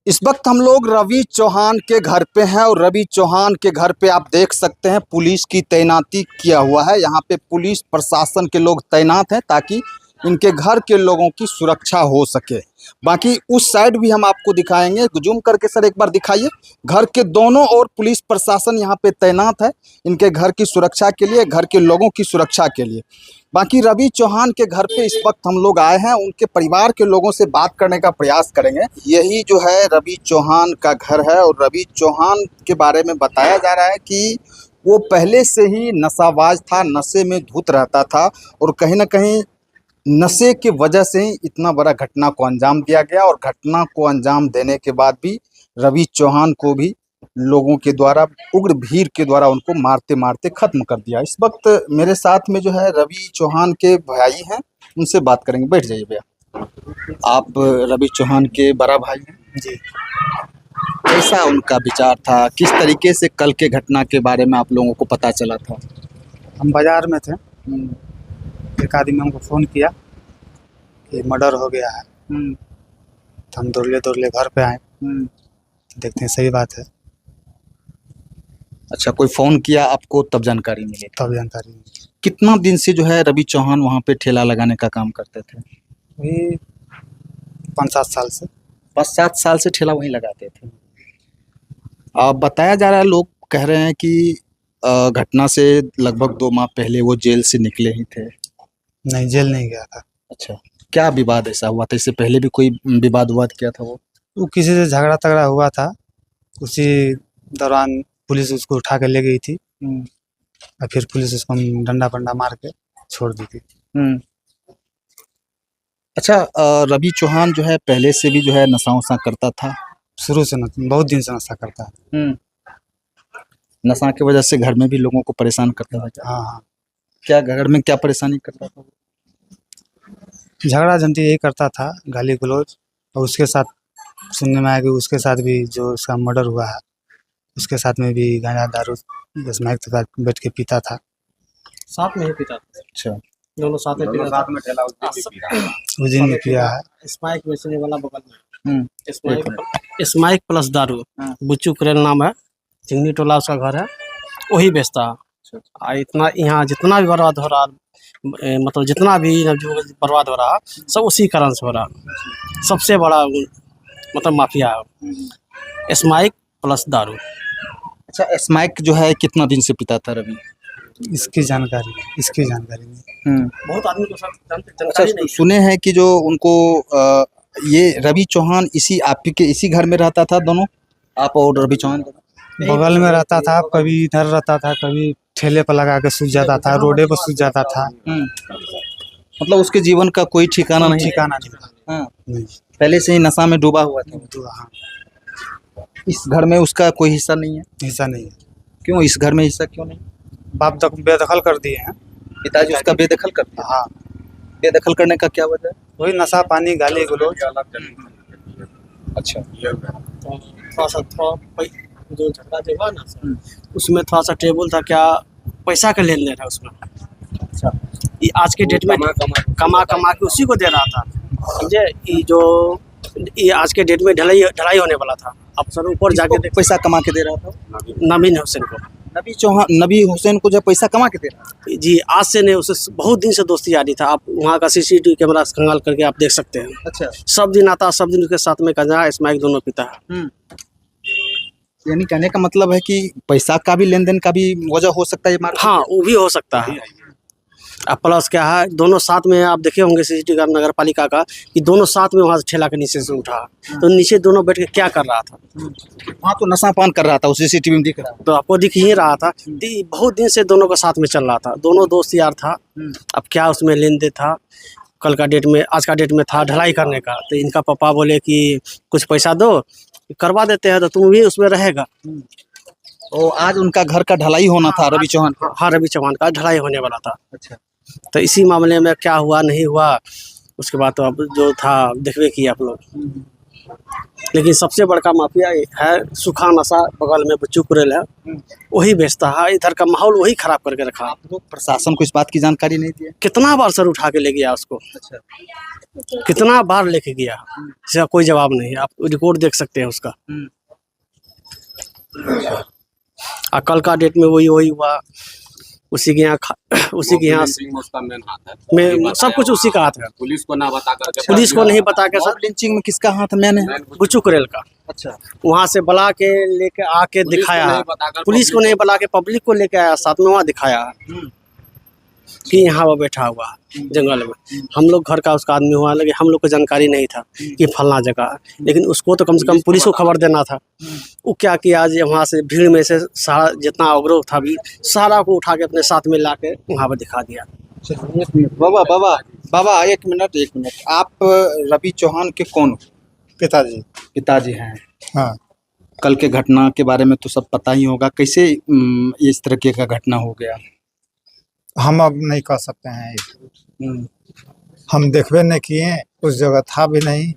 इस वक्त हम लोग रवि चौहान के घर पे हैं और रवि चौहान के घर पे आप देख सकते हैं पुलिस की तैनाती किया हुआ है। यहाँ पे पुलिस प्रशासन के लोग तैनात हैं ताकि इनके घर के लोगों की सुरक्षा हो सके। बाकी उस साइड भी हम आपको दिखाएंगे, जूम करके सर एक बार दिखाइए। घर के दोनों ओर पुलिस प्रशासन यहाँ पे तैनात है इनके घर की सुरक्षा के लिए, घर के लोगों की सुरक्षा के लिए। बाकी रवि चौहान के घर पे इस वक्त हम लोग आए हैं, उनके परिवार के लोगों से बात करने का प्रयास करेंगे। यही जो है रवि चौहान का घर है और रवि चौहान के बारे में बताया जा रहा है कि वो पहले से ही नशाबाज था, नशे में धुत रहता था और कहीं ना कहीं नशे की वजह से ही इतना बड़ा घटना को अंजाम दिया गया और घटना को अंजाम देने के बाद भी रवि चौहान को भी लोगों के द्वारा, उग्र भीड़ के द्वारा उनको मारते मारते खत्म कर दिया। इस वक्त मेरे साथ में जो है रवि चौहान के भाई हैं, उनसे बात करेंगे। बैठ जाइए भैया। आप रवि चौहान के बड़ा भाई हैं जी। कैसा उनका विचार था, किस तरीके से कल के घटना के बारे में आप लोगों को पता चला था? हम बाजार में थे, एक आदमी हमको फ़ोन किया कि मर्डर हो गया है। तो हम दौड़ले घर पे आए, देखते हैं सही बात है। अच्छा, कोई फ़ोन किया आपको तब जानकारी मिली? तब जानकारी मिली। कितना दिन से जो है रवि चौहान वहाँ पे ठेला लगाने का काम करते थे? वही 5-7 साल से। 5-7 साल से ठेला वहीं लगाते थे। बताया जा रहा है, लोग कह रहे हैं कि घटना से लगभग 2 माह पहले वो जेल से निकले ही थे। नहीं, जेल नहीं गया था। अच्छा, क्या विवाद ऐसा हुआ था? इससे पहले भी कोई विवाद किया था वो किसी से झगड़ा तगड़ा हुआ था, उसी दौरान पुलिस उसको उठा के ले गई थी और फिर पुलिस उसको डंडा पंडा मार के छोड़ दी थी। अच्छा, रवि चौहान जो है पहले से भी जो है नशा वशा करता था? शुरू से बहुत दिन से नशा करता है। नशा की वजह से घर में भी लोगों को परेशान करता था? हाँ। क्या घर में क्या परेशानी करता था? झगड़ा झंटी यही करता था, गाली गलौज। और उसके साथ सुनने में आया कि उसके साथ भी जो उसका मर्डर हुआ है, उसके साथ में भी गांजा दारू स्मैक के साथ बैठ के पीता था। साथ में ही पीता था। अच्छा, दोनों साथ में पीता था। उस दिन भी पिया है। स्माइक बेचने वाला बगल में, स्माइक प्लस दारू, बुच्चू करेल नाम है, चिंगनी टोला उसका घर है, वही बेचता है। इतना यहाँ जितना भी बर्बाद हो रहा, मतलब जितना भी जो बर्बाद हो रहा सब उसी कारण से हो रहा। सबसे बड़ा मतलब माफिया है स्माइक प्लस दारू। अच्छा, स्मैक जो है कितना दिन से पीता था रवि? इसकी जानकारी नहीं। बहुत आदमी को जानकारी अच्छा, नहीं। सुने हैं कि जो उनको ये रवि चौहान आपके इसी घर में रहता था, दोनों आप और रवि चौहान बगल में रहता था, कभी इधर रहता था, कभी ठेले पर लगा के सूझ जाता था, रोडे पर सूझ जाता था। मतलब उसके जीवन का कोई ठिकाना नहीं? हाँ, पहले से ही नशा में डूबा हुआ था। हाँ। इस घर में उसका कोई हिस्सा नहीं है? हिस्सा नहीं है। क्यों इस घर में हिस्सा क्यों नहीं? बाप तक बेदखल कर दिए हैं। पिताजी उसका बेदखल करते हैं? हाँ। बेदखल करने का क्या वजह है? वही नशा पानी गाली गलौज। अच्छा, थोड़ा सा जो झगड़ा जो हुआ ना उसमें थोड़ा सा टेबल था, क्या पैसा का लेन देन है उसमें। अच्छा, ये आज के डेट में कमा के उसी को दे रहा था, समझे। ये आज के डेट में ढलाई होने वाला था। अब सर ऊपर जाके पैसा कमा के दे रहा था नवीन हुसैन को। नबी हुसैन को जो पैसा कमा के दे रहा था? जी, आज से नहीं, उससे बहुत दिन से दोस्ती यारी था। आप वहाँ का CCTV कैमरा खंगाल करके आप देख सकते हैं। अच्छा, सब दिन आता, सब दिन उसके साथ में गांजा स्मैक दोनों पीता है। यानी कहने का मतलब है कि पैसा का भी लेन देन का भी वजह हो सकता है? हाँ, वो भी हो सकता है। अब प्लस क्या है, दोनों साथ में आप देखे होंगे CCTV का नगर पालिका का कि दोनों साथ में वहाँ से ठेला के नीचे से उठा, तो नीचे दोनों बैठ के क्या कर रहा था? वहाँ तो नशा पान कर रहा था, उस CCTV में दिख रहा था। तो आपको दिख ही रहा था। बहुत दिन से दोनों का साथ में चल रहा था, दोनों दोस्त यार था। अब क्या उसमें लेन देन था? कल का डेट में, आज का डेट में था ढलाई करने का, तो इनका पापा बोले कि कुछ पैसा दो, करवा देते हैं तो तुम भी उसमें रहेगा। और आज उनका घर का ढलाई होना था रवि चौहान का? हाँ, रवि चौहान का ढलाई होने वाला था। अच्छा, तो इसी मामले में क्या हुआ नहीं हुआ, उसके बाद तो अब जो था देखबे किए आप लोग। लेकिन सबसे बड़का माफिया है सूखा नशा, बगल में बच्चू कुरेल है, वही बेचता है। इधर का माहौल वही खराब करके रखा। आप लोग प्रशासन को इस बात की जानकारी नहीं दी है? कितना बार सर उठा के ले गया उसको, अच्छा, कितना बार लेके गया, इसका कोई जवाब नहीं है। आप रिकॉर्ड देख सकते हैं उसका। और कल का डेट में वही हुआ, उसी के यहाँ उसका मेन हाथ है, में सब कुछ उसी का हाथ है। पुलिस को ना बता करके, पुलिस को नहीं बता के सर, लिंचिंग में किसका हाथ मैंने है? बुच्चू कुरेल का। अच्छा, वहाँ से बुला के लेके आके पुलिस को दिखाया नहीं है। बताकर पुलिस को नहीं बुला के पब्लिक को लेके आया, साथ में वहाँ दिखाया है कि यहाँ वो बैठा हुआ है जंगल में। हम लोग घर का उसका आदमी हुआ, लेकिन हम लोग को जानकारी नहीं था कि फलना जगह है। लेकिन उसको तो कम से कम पुलिस को खबर देना था। वो क्या किया, आज वहाँ से भीड़ में से सारा जितना अवरोध था भी सारा को उठा के अपने साथ में ला के वहाँ पर दिखा दिया। एक मिनट बाबा, एक मिनट। आप रवि चौहान के कौन हो? पिताजी। पिताजी हैं। हाँ, कल के घटना के बारे में तो सब पता ही होगा, कैसे इस तरह का घटना हो गया? हम अब नहीं कह सकते हैं। हम देखबे नहीं किए, उस जगह था भी नहीं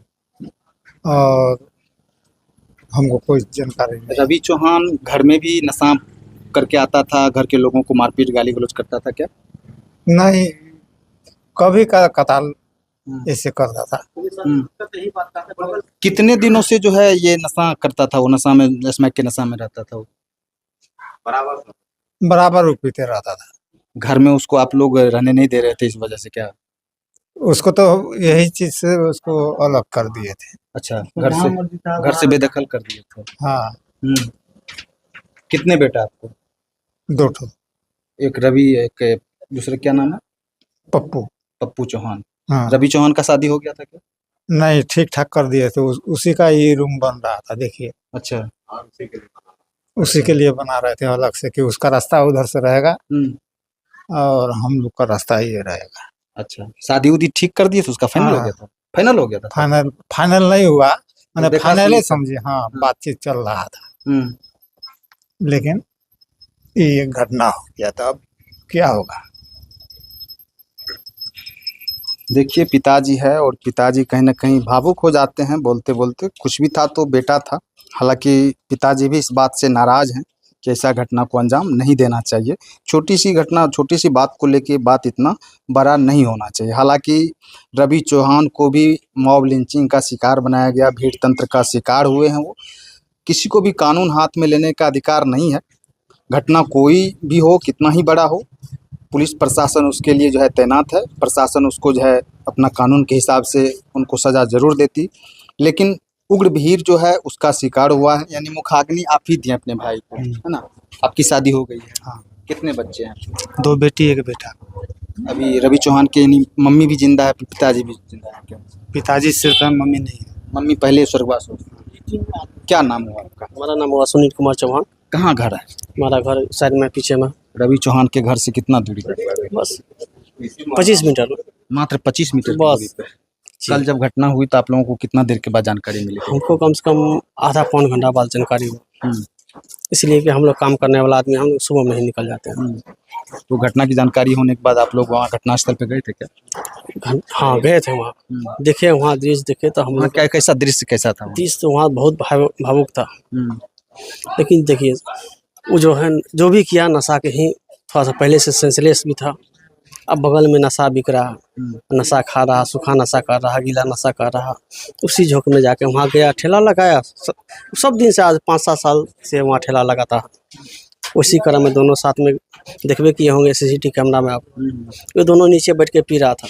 और हमको कोई जानकारी नहीं। रवि चौहान घर में भी नशा करके आता था, घर के लोगों को मारपीट गाली गलौज करता था क्या? नहीं, कभी का कताल ऐसे करता था। कितने दिनों से जो है ये नशा करता था? वो नशा में, स्मैक के नशा में रहता था वो? बराबर वो पीते रहता था। घर में उसको आप लोग रहने नहीं दे रहे थे इस वजह से क्या? उसको तो यही चीज से उसको अलग कर दिए थे। अच्छा, घर से बेदखल कर दिए थे। हाँ, कितने बेटा आपको? 2 ठो। एक रवि, एक दूसरे क्या नाम है? पप्पू चौहान। हाँ, रवि चौहान का शादी हो गया था क्या? नहीं, ठीक ठाक कर दिए थे। उसी का ही रूम बन रहा था, देखिए। अच्छा, उसी के लिए बना रहे थे अलग से कि उसका रास्ता उधर से रहेगा और हम लोग का रास्ता ये रहेगा। अच्छा, शादी उदी ठीक कर दिए थे? उसका फाइनल हो हाँ। गया था? फाइनल हो गया था? फाइनल नहीं हुआ, मैंने देखा फाइनल सुनी ही था। समझे। हाँ, बातचीत चल रहा था, हम्म। लेकिन ये घटना हो गया था। अब क्या होगा? देखिए, पिताजी है और पिताजी कहीं ना कहीं भावुक हो जाते हैं बोलते बोलते। कुछ भी था तो बेटा था। हालांकि पिताजी भी इस बात से नाराज हैं कि ऐसा घटना को अंजाम नहीं देना चाहिए। छोटी सी घटना, छोटी सी बात को लेके बात इतना बड़ा नहीं होना चाहिए। हालांकि रवि चौहान को भी मॉब लिंचिंग का शिकार बनाया गया, भीड़ तंत्र का शिकार हुए हैं वो। किसी को भी कानून हाथ में लेने का अधिकार नहीं है। घटना कोई भी हो, कितना ही बड़ा हो, पुलिस प्रशासन उसके लिए जो है तैनात है। प्रशासन उसको जो है अपना कानून के हिसाब से उनको सज़ा ज़रूर देती। लेकिन उग्र भीड़ जो है उसका शिकार हुआ है। यानी मुखाग्नि आप ही दिए अपने भाई को, है ना? आपकी शादी हो गई है? हाँ, कितने बच्चे हैं? 2 बेटी 1 बेटा। अभी रवि चौहान के यानी मम्मी भी जिंदा है, पिताजी भी जिंदा है क्या? पिताजी सिर्फ है, मम्मी नहीं है। मम्मी पहले स्वर्गवास हो गई। क्या नाम हुआ आपका? हमारा नाम हुआ सुनील कुमार चौहान। कहाँ घर है? हमारा घर साइड में पीछे में, रवि चौहान के घर से कितना दूरी पर? बस 25 मीटर। मात्र 25 मीटर की बस। दूरी पे। कल जब घटना हुई तो आप लोगों को कितना देर के बाद जानकारी मिली? हमको कम से कम आधा पौन घंटा बाद जानकारी हुआ, हम्म। इसलिए कि हम लोग काम करने वाला आदमी, हम लोग सुबह में ही निकल जाते हैं। तो घटना की जानकारी होने के बाद आप लोग वहाँ घटनास्थल पे गए थे क्या? हाँ, गए थे वहाँ, देखे वहाँ दृश्य देखे तो हम वहाँ लोग, क्या, कैसा दृश्य कैसा था? दृश्य तो वहाँ बहुत भावुक था। लेकिन देखिए, वो जो है, जो भी किया नशा के ही, थोड़ा सा पहले से सेंसलेस भी था। अब बगल में नशा बिक रहा, नशा खा रहा, सूखा नशा कर रहा, गीला नशा कर रहा। उसी झोंक में जाके वहाँ गया, ठेला लगाया। सब दिन से, आज 5-7 साल से वहाँ ठेला लगाता है। उसी क्रम में दोनों साथ में देखबे किए होंगे सीसीटीवी कैमरा में आप, ये दोनों नीचे बैठ के पी रहा था।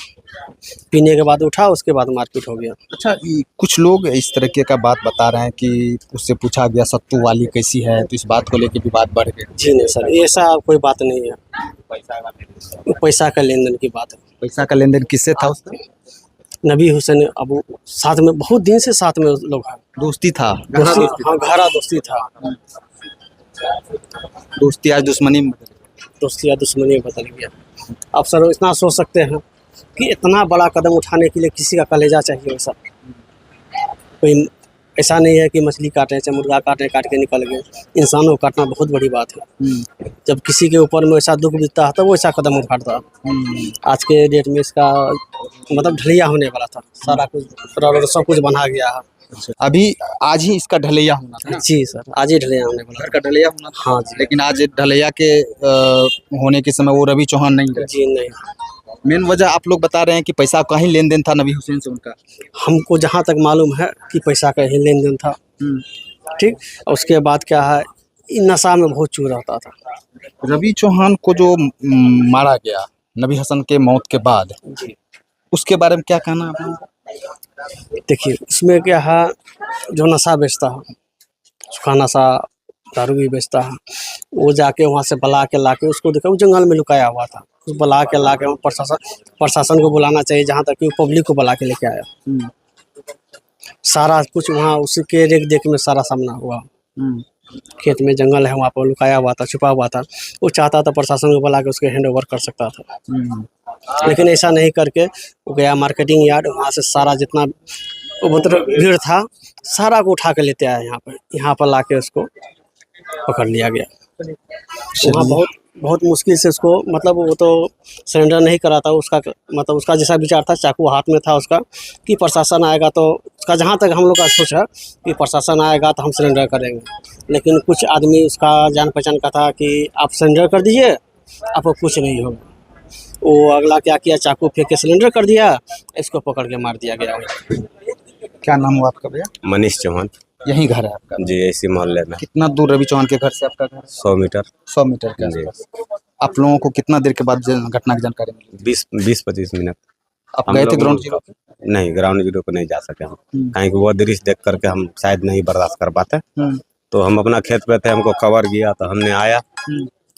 पीने के बाद उठा, उसके बाद मारपीट हो गया। अच्छा, कुछ लोग इस तरीके का बात बता रहे हैं कि उससे पूछा गया सत्तू वाली कैसी है, तो इस बात को लेकर विवाद बढ़ गया। जी नहीं सर, ऐसा कोई बात नहीं है। पैसा का लेन देन की बात है। पैसा का लेन देन किससे था उसका? नबी हुसैन अबू, साथ में बहुत दिन से साथ में लोग हैं। दोस्ती था? हाँ, गहरा दोस्ती था। दोस्ती आज दुश्मनी में बदल गई। दोस्ती या दुश्मनी में बदल गया। आप सर इतना सोच सकते हैं कि इतना बड़ा कदम उठाने के लिए किसी का कलेजा चाहिए। वैसा कोई, ऐसा नहीं है कि मछली काटें चाहे मुर्गा काटें, काट के निकल गए। इंसानों को काटना बहुत बड़ी बात है। जब किसी के ऊपर में ऐसा दुख बीतता है तो वो ऐसा कदम उठाता है। आज के डेट में इसका मतलब ढलिया होने वाला था। सारा कुछ सब कुछ बना गया है। अभी आज ही इसका ढलैया होना था ना? जी सर, आज ही ढले आने वाला। घर का ढलैया होना था। हाँ जी। लेकिन आज ढलैया के होने के समय वो रवि चौहान नहीं रहे। जी नहीं, मेन वजह आप लोग बता रहे हैं कि पैसा का ही लेन देन था नबी हुसैन से उनका। हमको जहाँ तक मालूम है कि पैसा का ही लेन देन था। ठीक, और उसके बाद क्या है, नशा में बहुत चूर रहता था। रवि चौहान को जो मारा गया नबी हसन के मौत के बाद, जी उसके बारे में क्या कहना है आपका? देखिए, इसमें क्या है, जो नशा बेचता है, सूखा नशा, दारू भी बेचता है, वो जाके वहाँ से बला के लाके उसको देखा, वो जंगल में लुकाया हुआ था, उस बला के लाके प्रशासन को बुलाना चाहिए, जहाँ तक कि पब्लिक को बुला के लेके आया। सारा कुछ वहाँ उसी के रेख देख में सारा सामना हुआ। खेत में जंगल है, वहाँ पर लुकाया हुआ था, छुपा हुआ था। वो चाहता था प्रशासन को बुला के उसके हैंड ओवर कर सकता था, लेकिन ऐसा नहीं करके वो गया मार्केटिंग यार्ड, वहाँ से सारा जितना वो मतलब भीड़ था सारा को उठा के लेते आया यहाँ पर लाके उसको पकड़ लिया गया। वहाँ बहुत मुश्किल से उसको, मतलब वो तो सरेंडर नहीं करा था, उसका मतलब उसका जैसा विचार था, चाकू हाथ में था उसका, कि प्रशासन आएगा तो उसका, जहाँ तक हम लोग का सोच है कि प्रशासन आएगा तो हम सरेंडर करेंगे। लेकिन कुछ आदमी उसका जान पहचान का था कि आप सरेंडर कर दीजिए, आपको कुछ नहीं होगा। वो अगला क्या किया, चाकू फेंक के सिलेंडर कर दिया, इसको पकड़ के मार दिया गया। क्या नाम हुआ आपका भैया? मनीष चौहान यही घर है आपका? जी, इसी मोहल्ले में। कितना दूर रवि चौहान के घर से आपका घर? 100 मीटर। 100 मीटर के जी। आसपास। आप लोगों को कितना देर के बाद घटना की जानकारी मिली? 20-25 मिनट। आप हम गए थे लोग ग्राउंड जीरो पे? नहीं, ग्राउंड जीरो पे नहीं जा सके हम, कहीं वो दृश्य देख करके हम शायद नहीं बर्दाश्त कर पाते। तो हम अपना खेत पे थे, हमको खबर गया तो हमने आया।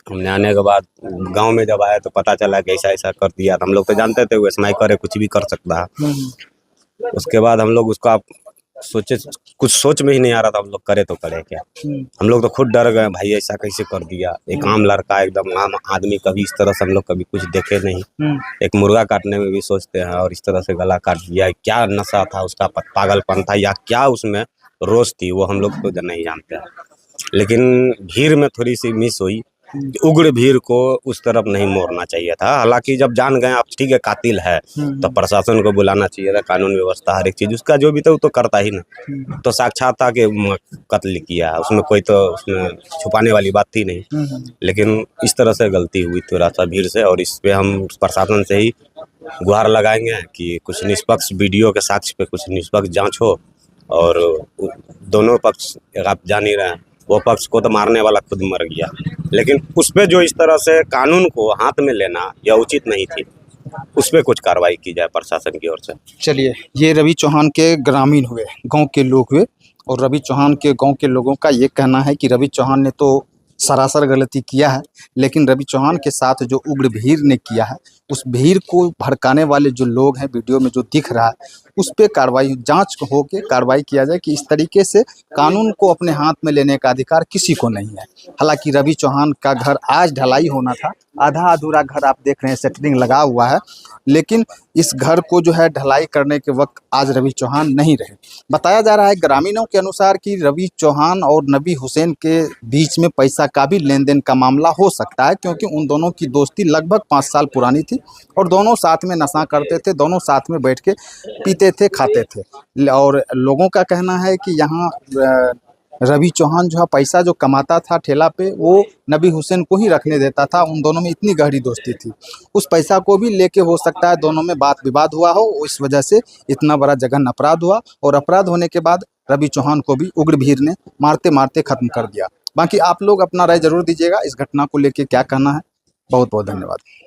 हमने आने के बाद गांव में जब आया तो पता चला कि ऐसा ऐसा कर दिया। हम लोग तो जानते थे वो स्नाइपर है, कुछ भी कर सकता है। उसके बाद हम लोग उसका सोचे, कुछ सोच में ही नहीं आ रहा था हम लोग करे तो करे क्या। हम लोग तो खुद डर गए, भाई ऐसा कैसे कर दिया। एक आम लड़का, एकदम आम आदमी, कभी इस तरह से हम लोग कभी कुछ देखे नहीं। एक मुर्गा काटने में भी सोचते हैं और इस तरह से गला काट दिया। क्या नशा था उसका, पागलपन था या क्या उसमें रोज थी, वो हम लोग तो नहीं जानते हैं। लेकिन भीड़ में थोड़ी सी मिस हुई। उग्र भीड़ को उस तरफ नहीं मोड़ना चाहिए था। हालांकि जब जान गए आप ठीक है कातिल है तो प्रशासन को बुलाना चाहिए था, कानून व्यवस्था हर एक चीज उसका जो भी था वो तो करता ही ना। तो साक्षात था कि कत्ल किया, उसमें कोई तो उसमें छुपाने वाली बात थी नहीं। लेकिन इस तरह से गलती हुई थोड़ा सा भीड़ से, और इस पे हम प्रशासन से ही गुहार लगाएंगे कि कुछ निष्पक्ष वीडियो के साक्ष्य पे कुछ निष्पक्ष जांच हो। और दोनों पक्ष, आप जान ही रहे हैं, वो पक्ष को तो मारने वाला खुद मर गया, लेकिन उस पे जो इस तरह से कानून को हाथ में लेना यह उचित नहीं थी। उस पे कुछ कार्रवाई की जाए प्रशासन की ओर से। चलिए, ये रवि चौहान के ग्रामीण हुए, गांव के लोग हुए, और रवि चौहान के गांव के लोगों का ये कहना है कि रवि चौहान ने तो सरासर गलती किया है, लेकिन रवि चौहान के साथ जो उग्र भीड़ ने किया है, उस भीड़ को भड़काने वाले जो लोग हैं, वीडियो में जो दिख रहा है, उस पे कार्रवाई, जांच हो के कार्रवाई किया जाए कि इस तरीके से कानून को अपने हाथ में लेने का अधिकार किसी को नहीं है। हालांकि रवि चौहान का घर आज ढलाई होना था, आधा अधूरा घर आप देख रहे हैं, सेटरिंग लगा हुआ है, लेकिन इस घर को जो है ढलाई करने के वक्त आज रवि चौहान नहीं रहे। बताया जा रहा है ग्रामीणों के अनुसार कि रवि चौहान और नबी हुसैन के बीच में पैसा का भी लेन देन का मामला हो सकता है, क्योंकि उन दोनों की दोस्ती लगभग 5 साल पुरानी थी और दोनों साथ में नशा करते थे, दोनों साथ में बैठ के पीते थे, खाते थे। और लोगों का कहना है कि यहाँ रवि चौहान जो है पैसा जो कमाता था ठेला पे, वो नबी हुसैन को ही रखने देता था। उन दोनों में इतनी गहरी दोस्ती थी, उस पैसा को भी लेके हो सकता है दोनों में बात विवाद हुआ हो, इस वजह से इतना बड़ा जघन्य अपराध हुआ, और अपराध होने के बाद रवि चौहान को भी उग्र भीड़ ने मारते मारते खत्म कर दिया। बाकी आप लोग अपना राय जरूर दीजिएगा, इस घटना को लेके क्या कहना है। बहुत बहुत धन्यवाद।